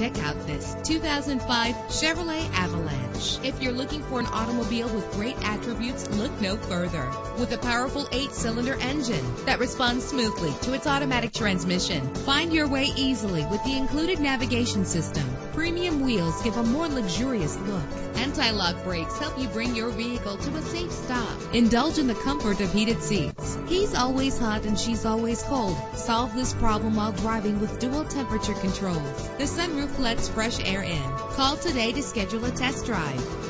Check out this 2005 Chevrolet Avalanche. If you're looking for an automobile with great attributes, look no further. With a powerful 8-cylinder engine that responds smoothly to its automatic transmission, find your way easily with the included navigation system. Premium wheels give a more luxurious look. Anti-lock brakes help you bring your vehicle to a safe stop. Indulge in the comfort of heated seats. He's always hot and she's always cold. Solve this problem while driving with dual temperature controls. The sunroof lets fresh air in. Call today to schedule a test drive.